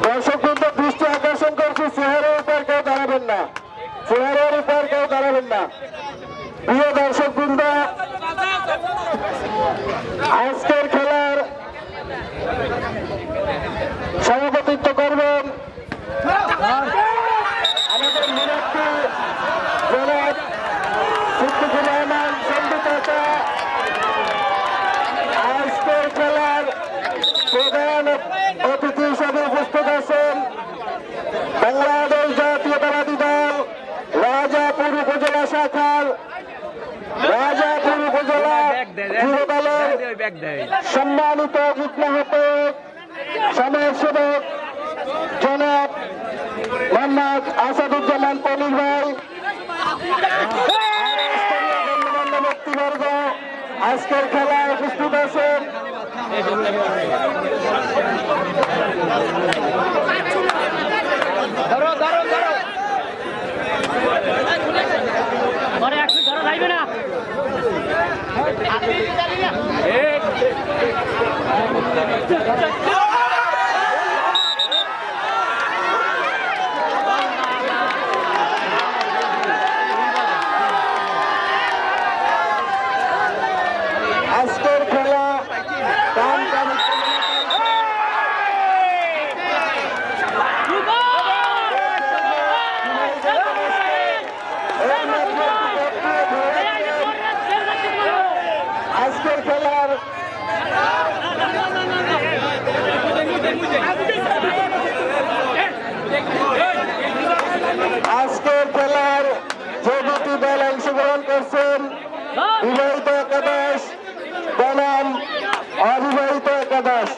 দর্শকবৃন্দ দৃষ্টি আকর্ষণ করছি, চেহারার উপর কেউ দাঁড়াবেন না, চেহারার উপর কেউ দাঁড়াবেন না। প্রিয় দর্শকবৃন্দ, আজকের খেলার সভাপতিত্ব করবেন আমাদের মুরব্বী জনাব সিদ্দিকুর রহমান সন্ধু চাচা। আজকের খেলার প্রধান অতিথি হিসাবে উপস্থিত আছেন বাংলাদেশ জাতীয়তাবাদী দল রাজাপুর উপজেলা শাখার রাজাপুর উপজেলা যুব দলের সম্মানিত যুগ্ম আহ্বায়ক সমাজসেবক জনাব মোহাম্মদ আসাদুজ্জামান পনির ভাই, গণ্যমান্য ব্যক্তিবর্গ আজকের খেলায় উপস্থিত আছেন। আজকের খেলা আজকের খেলার আজকের খেলার যে দুটি দল অংশগ্রহণ করছেন, বিবাহিত একাদশ বনাম অবিবাহিত একাদশ।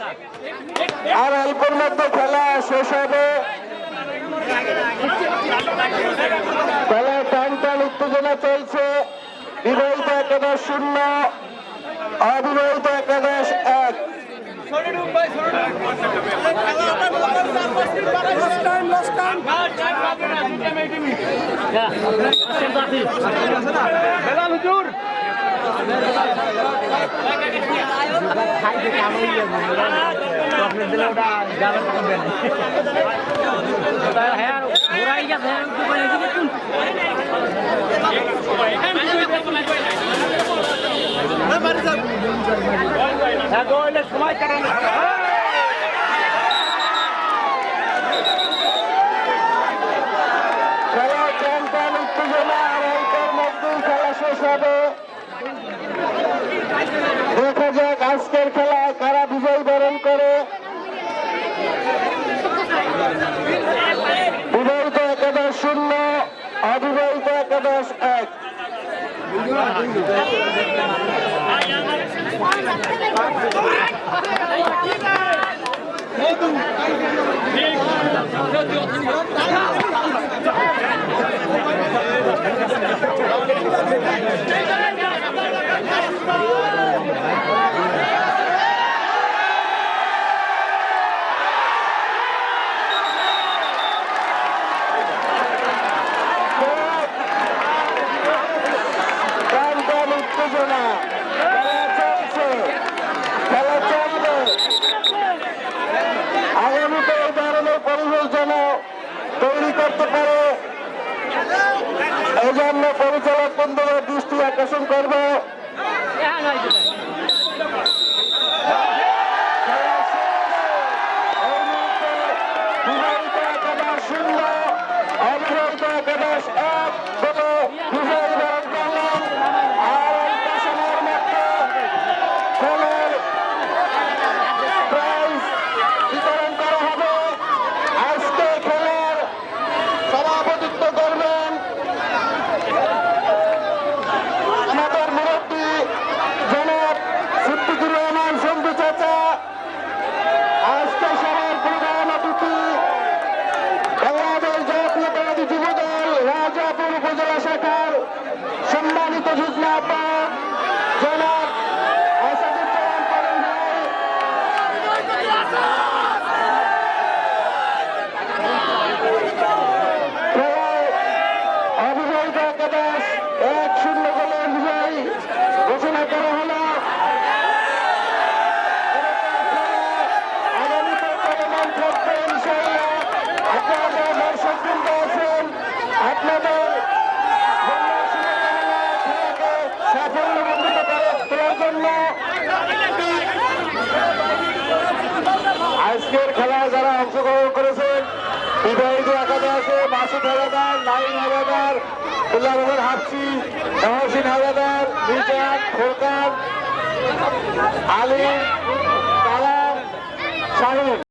আর অল্পের মধ্যে খেলা শেষ হবে। খেলা টান টান উত্তেজনা চলছে। বিবাহিত একাদশ 0, অবিবাহিত একাদশ 1। সময় কাটানো খেলা টান উত্তেজনা আর অল্পের মধ্যেই খেলা শেষ হবে। দেখা যাক আজকের খেলায় কারা বিজয় বরণ করে। বিবাহিত একাদশ 0, অবিবাহিত একাদশ 1। উত্তেজনা খেলা চলছে, খেলা চলবে। আগামীতে এই ধরনের পরিবেশ যেন তৈরি করতে পারে, এই জন্য পরিচালক বন্ধুদের দৃষ্টি আকর্ষণ করবে। বিবাহিত একাদশ 0, অবিবাহিত একাদশ 1 বলে বিজয় বরণ করলেন। আর অল্প সময়ের মধ্যে খেলার প্রাইজ বিতরণ করা হবে। আজকে খেলার সভাপতিত্ব করবেন আমাদের মুরব্বী জনাব সিদ্দিকুর রহমান সন্ধু চাচা। আজকে সভার প্রধান অতিথি বাংলাদেশ জাতীয়তাবাদী যুব দল রাজাপুর উপজেলা শাখার সম্মানিত যুগ্ম আহ্বায়ক জনাব আসাদুজ্জামান পনির ভাই। খেলায় অবিবাহিত একাদশ 1-0 গোলে বিজয়ী ঘোষণা করা হলো। আজকের খেলায় যারা অংশগ্রহণ করেছেন বিবাহিত একাদশে মাসুদ হাওলাদার, নাইম হাওলাদার, উল্লাহ হাফসি, মহসিন হাওলাদার, মিজান, ফোরকান, আলী, কালাম, শাহিন।